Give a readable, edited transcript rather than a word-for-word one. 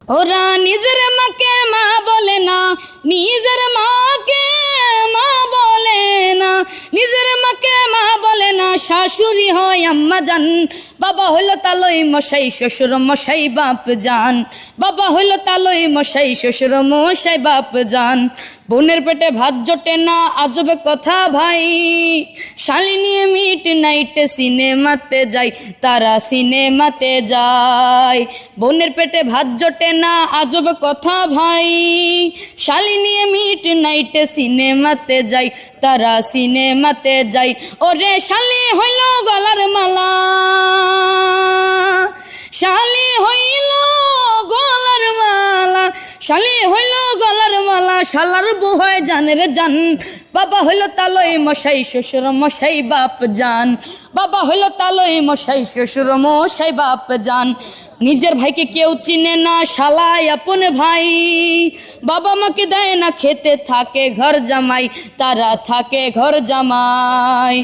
ওরা নিজের মাকে মা বলে না, নিজের মাকে মা বলে না, নিজের মাকে মা বলে না, শাশুড়ি হয় আম্মা জান। বাবা হইলো তালই মশাই, শ্বশুর মশাই বাপ জান। বাবা হইলো তালই মশাই, শ্বশুর মশাই বাপ জান। বোনের পেটে ভাত জোটে না, আজব কথা ভাই। শালি নিয়ে মিড নাইটে সিনেমাতে যাই, তারা সিনেমাতে যায়। বোনের পেটে ভাত জোটে না, আজব কথা ভাই। শালি নিয়ে মিড নাইটে সিনেমাতে যাই, তারা সিনেমাতে যাই। ওরে শালি হইল গলার মালা, শালি হইল গলার মালা, শালি হইল গলার মালা, শালার বউ হয় জানের জান। বাবা হইল তালই মশাই, শ্বশুর মশাই বাপ জান। বাবা হইল তালই মশাই, শ্বশুর মশাই বাপ জান। নিজের ভাইকে কেউ চিনে না, শালাই আপন ভাই। বাবা মাকে দেয় না খেতে, থাকে ঘর জামাই, তারা থাকে ঘর জামাই।